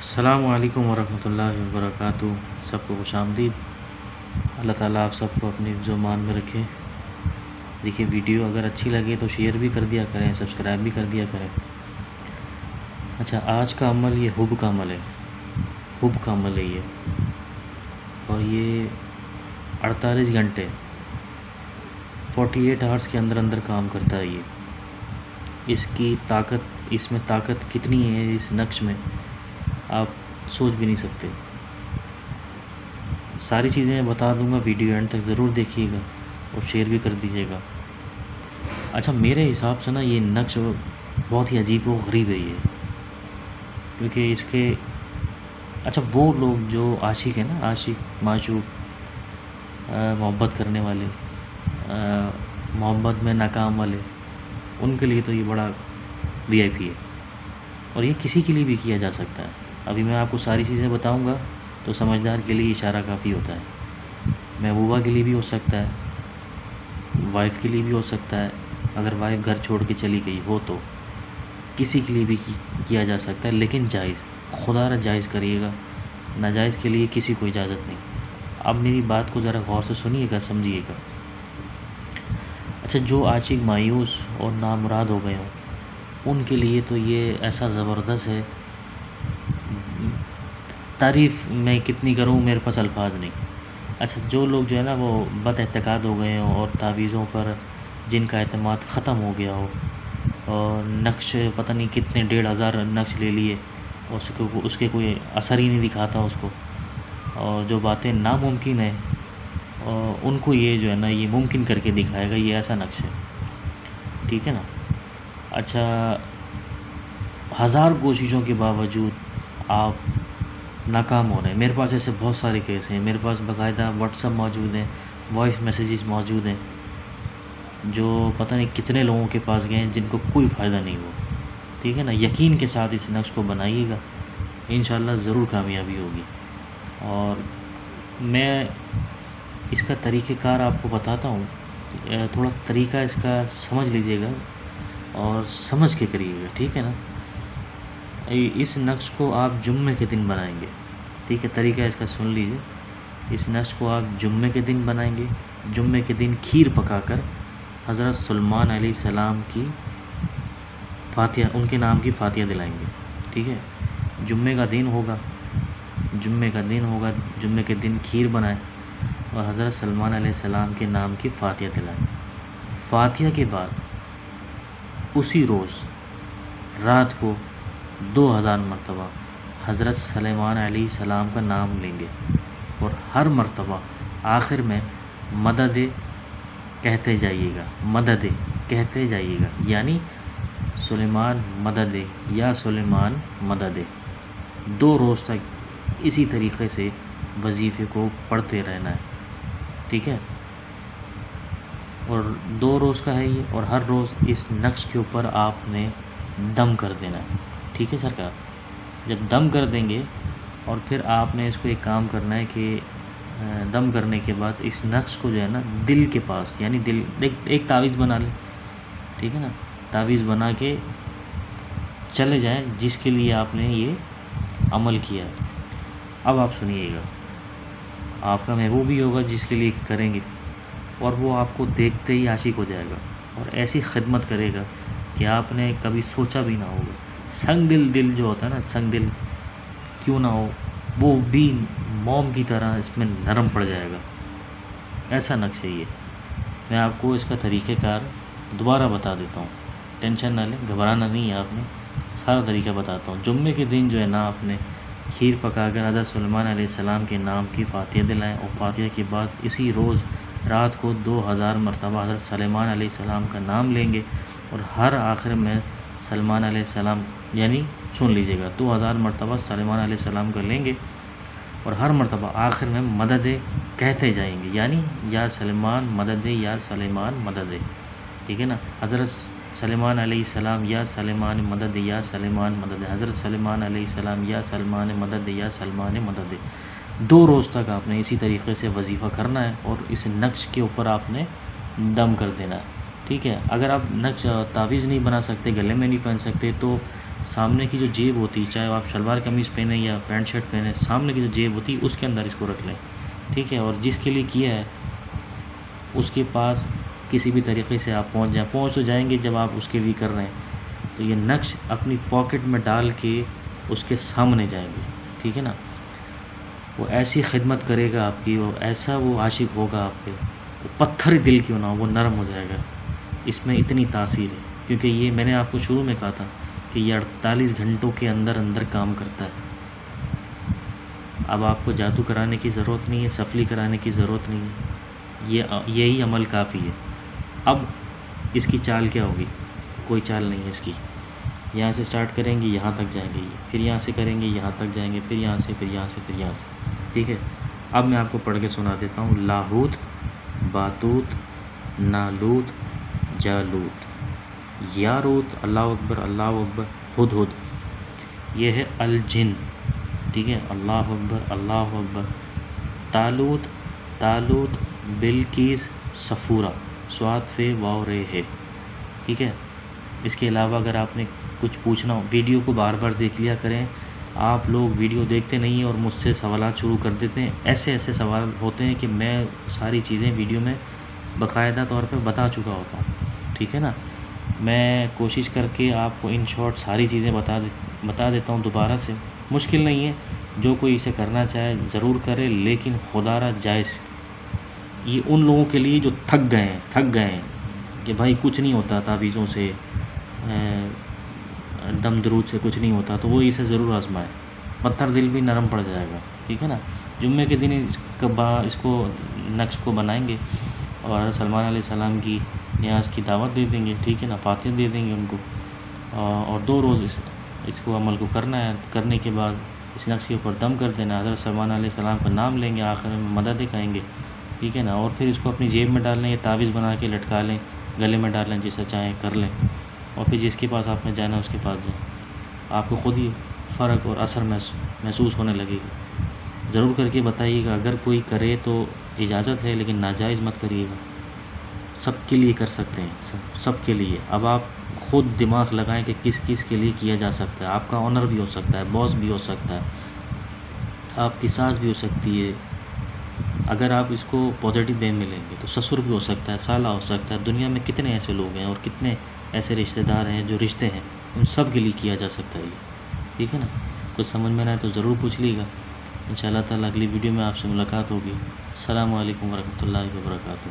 السلام علیکم ورحمۃ اللہ وبرکاتہ۔ سب کو خوش آمدید۔ اللہ تعالیٰ آپ سب کو اپنی حفظ و امان میں رکھے۔ دیکھیے، ویڈیو اگر اچھی لگے تو شیئر بھی کر دیا کریں، سبسکرائب بھی کر دیا کریں۔ اچھا، آج کا عمل یہ حب کا عمل ہے، حب کا عمل ہے یہ، اور یہ 48 گھنٹے 48 آورس کے اندر اندر کام کرتا ہے یہ۔ اس کی طاقت، اس میں طاقت کتنی ہے اس نقش میں، آپ سوچ بھی نہیں سکتے۔ ساری چیزیں میں بتا دوں گا، ویڈیو اینڈ تک ضرور دیکھیے گا اور شیئر بھی کر دیجیے گا۔ اچھا، میرے حساب سے نا یہ نقش بہت ہی عجیب و غریب ہے یہ، کیونکہ اس کے اچھا وہ لوگ جو عاشق ہیں نا، عاشق معشوق، محبت کرنے والے، محبت میں ناکام والے، ان کے لیے تو یہ بڑا وی آئی پی ہے، اور یہ کسی کے لیے بھی کیا جا سکتا ہے۔ ابھی میں آپ کو ساری چیزیں بتاؤں گا تو سمجھدار کے لیے اشارہ کافی ہوتا ہے۔ محبوبہ کے لیے بھی ہو سکتا ہے، وائف کے لیے بھی ہو سکتا ہے، اگر وائف گھر چھوڑ کے چلی گئی ہو تو کسی کے لیے بھی کیا جا سکتا ہے، لیکن جائز، خدا را جائز کریے گا، ناجائز کے لیے کسی کو اجازت نہیں۔ اب میری بات کو ذرا غور سے سنیے گا، سمجھیے گا۔ اچھا، جو عاشق مایوس اور نامراد ہو گئے ہوں ان کے لیے تو یہ ایسا زبردست ہے، تعریف میں کتنی کروں، میرے پاس الفاظ نہیں۔ اچھا، جو لوگ جو ہے نا وہ بد اعتقاد ہو گئے ہوں اور تعویذوں پر جن کا اعتماد ختم ہو گیا ہو، اور نقش پتہ نہیں کتنے 1500 نقش لے لیے، اس کے کوئی اثر ہی نہیں دکھاتا اس کو، اور جو باتیں ناممکن ہیں ان کو یہ جو ہے نا یہ ممکن کر کے دکھائے گا، یہ ایسا نقش ہے، ٹھیک ہے نا۔ اچھا، 1000 کوششوں کے باوجود آپ ناکام ہو رہے ہیں۔ میرے پاس ایسے بہت سارے کیس ہیں، میرے پاس باقاعدہ واٹس ایپ موجود ہیں، وائس میسیجز موجود ہیں، جو پتہ نہیں کتنے لوگوں کے پاس گئے ہیں جن کو کوئی فائدہ نہیں ہوا، ٹھیک ہے نا۔ یقین کے ساتھ اس نقش کو بنائیے گا، انشاءاللہ ضرور کامیابی ہوگی۔ اور میں اس کا طریقہ کار آپ کو بتاتا ہوں، تھوڑا طریقہ اس کا سمجھ لیجیے گا اور سمجھ کے کریے گا، ٹھیک ہے نا۔ اس نقش کو آپ جمعے کے دن بنائیں گے، ٹھیک ہے، طریقہ اس کا سن لیجیے۔ اس نقش کو آپ جمعے کے دن بنائیں گے، جمعے کے دن کھیر پکا کر حضرت سلیمان علیہ السلام کی فاتحہ، ان کے نام کی فاتحہ دلائیں گے، ٹھیک ہے۔ جمعے کا دن ہوگا، جمعے کے دن کھیر بنائیں اور حضرت سلیمان علیہ السلام کے نام کی فاتحہ دلائیں۔ فاتحہ کے بعد اسی روز رات کو 2000 مرتبہ حضرت سلیمان علیہ السلام کا نام لیں گے، اور ہر مرتبہ آخر میں مدد کہتے جائیے گا، مدد کہتے جائیے گا، یعنی سلیمان مدد یا سلیمان مدد۔ 2 روز تک اسی طریقے سے وظیفے کو پڑھتے رہنا ہے، ٹھیک ہے۔ اور 2 روز کا ہے یہ، اور ہر روز اس نقش کے اوپر آپ نے دم کر دینا ہے، ٹھیک ہے سرکار۔ جب دم کر دیں گے اور پھر آپ نے اس کو ایک کام کرنا ہے کہ دم کرنے کے بعد اس نقش کو جو ہے نا دل کے پاس، یعنی دل ایک تعویذ بنا لیں، ٹھیک ہے نا۔ تعویذ بنا کے چلے جائیں جس کے لیے آپ نے یہ عمل کیا ہے۔ اب آپ سنیے گا، آپ کا محبوب بھی ہوگا جس کے لیے کریں گے، اور وہ آپ کو دیکھتے ہی عاشق ہو جائے گا، اور ایسی خدمت کرے گا کہ آپ نے کبھی سوچا بھی نہ ہوگا۔ سنگ دل جو ہوتا ہے نا، سنگ دل کیوں نہ ہو، وہ بھی موم کی طرح اس میں نرم پڑ جائے گا، ایسا نقش ہے یہ۔ میں آپ کو اس کا طریقہ کار دوبارہ بتا دیتا ہوں، ٹینشن نہ لیں، گھبرانا نہیں ہے آپ نے، سارا طریقہ بتاتا ہوں۔ جمعے کے دن جو ہے نا آپ نے کھیر پکا کر حضرت سلیمان علیہ السلام کے نام کی فاتحہ دلائیں، اور فاتحہ کے بعد اسی روز رات کو 2000 مرتبہ حضرت سلیمان علیہ السلام کا نام لیں گے، اور ہر آخر میں سلیمان علیہ السلام، یعنی سن لیجیے گا، 2000 مرتبہ سلیمان علیہ السلام کا لیں گے، اور ہر مرتبہ آخر میں مدد کہتے جائیں گے، یعنی یا سلیمان مدد یا سلیمان مدد، ٹھیک ہے نا۔ حضرت سلیمان علیہ السلام یا سلیمان مدد یا سلیمان مدد، حضرت سلیمان علیہ السلام یا سلیمان مدد یا سلیمان مدد۔ 2 روز تک آپ نے اسی طریقے سے وظیفہ کرنا ہے، اور اس نقش کے اوپر آپ نے دم کر دینا ہے، ٹھیک ہے۔ اگر آپ نقش تعویذ نہیں بنا سکتے، گلے میں نہیں پہن سکتے، تو سامنے کی جو جیب ہوتی ہے، چاہے آپ شلوار قمیض پہنیں یا پینٹ شرٹ پہنیں، سامنے کی جو جیب ہوتی ہے اس کے اندر اس کو رکھ لیں، ٹھیک ہے؟ اور جس کے لیے کیا ہے اس کے پاس کسی بھی طریقے سے آپ پہنچ تو جائیں گے جب آپ اس کے لیے کر رہے ہیں، تو یہ نقش اپنی پاکٹ میں ڈال کے اس کے سامنے جائیں گے، ٹھیک ہے نا؟ وہ ایسی خدمت کرے گا آپ کی، وہ ایسا وہ عاشق ہوگا آپ پہ، وہ پتھر دل کیوں نہ ہو وہ نرم ہو جائے گا۔ اس میں اتنی تاثیر ہے، کیونکہ یہ میں نے آپ کو شروع میں کہا تھا کہ یہ 48 گھنٹوں کے اندر اندر کام کرتا ہے۔ اب آپ کو جادو کرانے کی ضرورت نہیں ہے، سفلی کرانے کی ضرورت نہیں ہے، یہی عمل کافی ہے۔ اب اس کی چال کیا ہوگی؟ کوئی چال نہیں ہے اس کی۔ یہاں سے سٹارٹ کریں گے یہاں تک جائیں گے، پھر یہاں سے کریں گے یہاں تک جائیں گے، پھر یہاں سے، پھر یہاں سے، پھر یہاں سے، ٹھیک ہے؟ اب میں آپ کو پڑھ کے سنا دیتا ہوں۔ لاہوت، باتوت، نالوت، جالوت، یاروت، اللہ اکبر، اللہ اکبر، ہدہد، یہ ہے الجن، ٹھیک ہے؟ اللہ اکبر، اللہ اکبر، تالوت، تالوت، بلقیس، صفورہ، صاد فے واو رے ہے، ٹھیک ہے؟ اس کے علاوہ اگر آپ نے کچھ پوچھنا ہو، ویڈیو کو بار بار دیکھ لیا کریں۔ آپ لوگ ویڈیو دیکھتے نہیں ہیں اور مجھ سے سوالات شروع کر دیتے ہیں، ایسے ایسے سوال ہوتے ہیں کہ میں ساری چیزیں ویڈیو میں باقاعدہ طور پہ بتا چکا ہوتا ہوں، ٹھیک ہے نا؟ میں کوشش کر کے آپ کو ان شارٹ ساری چیزیں بتا دیتا ہوں دوبارہ سے۔ مشکل نہیں ہے، جو کوئی اسے کرنا چاہے ضرور کرے، لیکن خدا را جائز۔ یہ ان لوگوں کے لیے جو تھک گئے ہیں کہ بھائی کچھ نہیں ہوتا تعویذوں سے، دم درود سے کچھ نہیں ہوتا، تو وہ اسے ضرور آزمائے، پتھر دل بھی نرم پڑ جائے گا، ٹھیک ہے نا؟ جمعے کے دن اس کو نقش کو بنائیں گے اور سلمان علیہ السلام کی نیاز کی دعوت دے دیں گے، ٹھیک ہے نا؟ فاتحہ دے دیں گے ان کو، اور 2 روز اس کو عمل کو کرنا ہے۔ کرنے کے بعد اس نقش کے اوپر دم کر دینا، حضرت سلمان علیہ السلام کا نام لیں گے، آخر میں مدد کہیں گے، ٹھیک ہے نا؟ اور پھر اس کو اپنی جیب میں ڈال لیں یا تعویذ بنا کے لٹکا لیں، گلے میں ڈال لیں، جیسا چاہیں کر لیں، اور پھر جس کے پاس آپ نے جانا اس کے پاس جائیں، آپ کو خود ہی فرق اور اثر محسوس ہونے لگے گی۔ ضرور کر کے بتائیے گا، اگر کوئی کرے تو اجازت ہے، لیکن ناجائز مت کریے گا۔ سب کے لیے کر سکتے ہیں، سب کے لیے۔ اب آپ خود دماغ لگائیں کہ کس کس کے لیے کیا جا سکتا ہے۔ آپ کا آنر بھی ہو سکتا ہے، باس بھی ہو سکتا ہے، آپ کی ساس بھی ہو سکتی ہے۔ اگر آپ اس کو پازیٹیو وے میں لیں گے تو سسر بھی ہو سکتا ہے، سالہ ہو سکتا ہے۔ دنیا میں کتنے ایسے لوگ ہیں اور کتنے ایسے رشتہ دار ہیں جو رشتے ہیں، ان سب کے لیے کیا جا سکتا ہے یہ، ٹھیک ہے نا؟ کچھ سمجھ میں نہ آئے تو ضرور پوچھ لیے گا۔ انشاءاللہ تعالیٰ اگلی ویڈیو میں آپ سے ملاقات ہوگی۔ السلام علیکم ورحمۃ اللہ وبرکاتہ۔